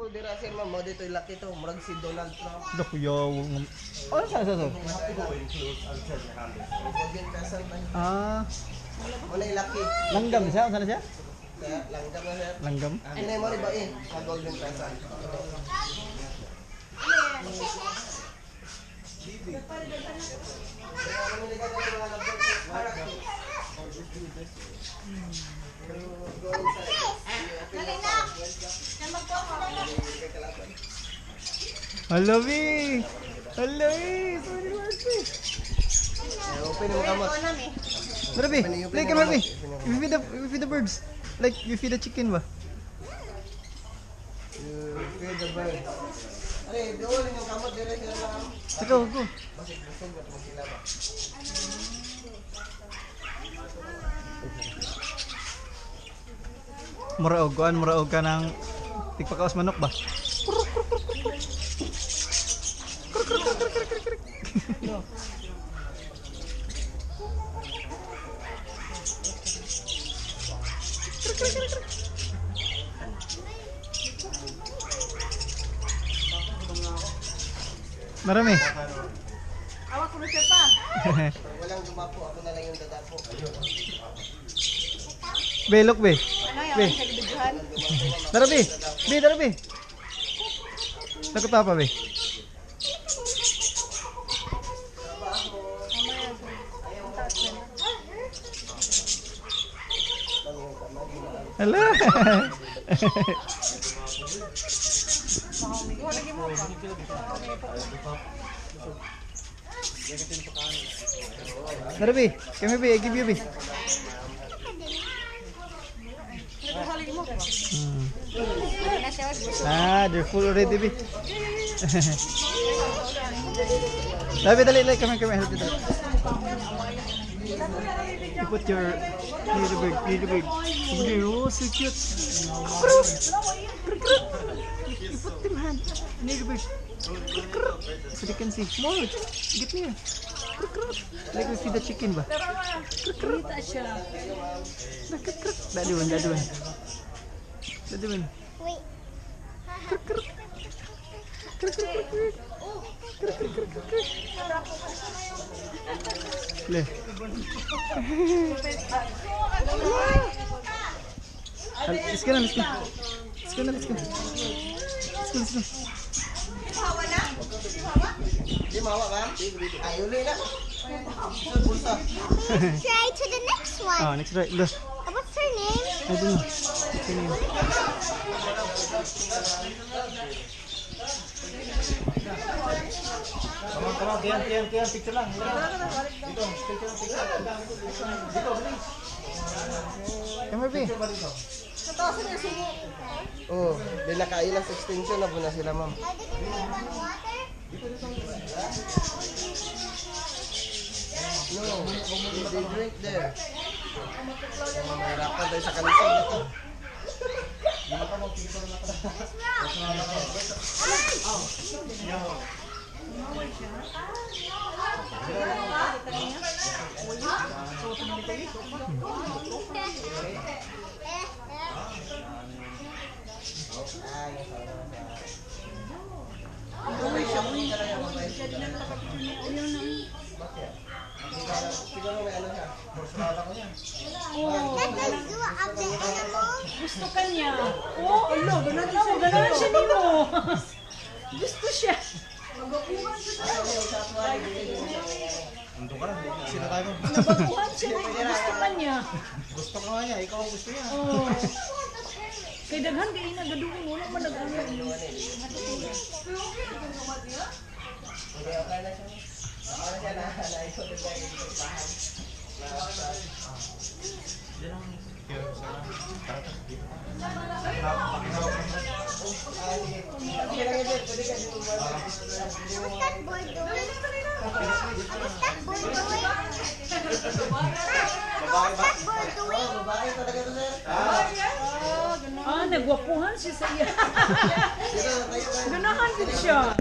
ko dira sir ma'am, mo dito laki to, murag si Donald Trump. Naku yaw. Ano sa? Ah, Wala yung laki. langgam siya. Ano siya? Kaya langgam na sir. Langgam. Ano mo rin ba sa golden peasant? Hello, B! Hello, B! Sorry, Marcy! Open mo kamot. Tara, B! Play ka, Marcy! You feed the birds. Like, you feed the chicken ba? You feed the bird. Are, doon yung kamot dire sila ma'am. Ikaw, go. Basig busog at mo sila ba? Muraog ka ng tigpakaos manok ba? Marami. Awak ko na siya pa. Walang dumapo, ako na lang yung dadapo. Be, look, be. Ano yung Be. sa biduhan? Tara, be. Be, tara, be. Takot pa, be. Hala. Tara, be. Kami, be. I give you, be. Ah, they're full already, be. Dali, dali. Come here. Help you, dali. You put your little bird. Oh, so cute. You put them hand. Little bird. So they can see. More. Get near. Like we feed the chicken ba? Kita siya. Dali one. Wait. Le. Let's go. Di mawa ba? Ay, uli na. Bulsa. Try to the next one. Oh, next right. Look. What's her name? I don't know. What's her name? Come on, kiyan, picture lang. Dito, picture lang. Dito, bilis. Come here, be. Natawasan niya sumo. Oh, may nakailang extension na po na sila, ma'am. Are they gonna drink water? No, they drink there. Mahirapan tayo sa kalisod. Siguro may ano siya. Borsulada ko niya. Let us do of the animals. Gusto ka niya. Oh, ano, gano'n siya nimo. Gusto siya. Ando ka na, sino tayo? Nabaguhan siya. Gusto ka niya. Gusto ko nga niya, ikaw ang gusto niya. Oh. Kay daghan kayo na gaduhin mo na man nag-ano. Okay na siya. Okay na siya na ikaw din tayo dito sa bahay. What's that boy doing? What's that boy doing? What's that boy doing? Babae talaga to, sir. Ah, nagwapuhan siya sa iya. Ganahan din siya.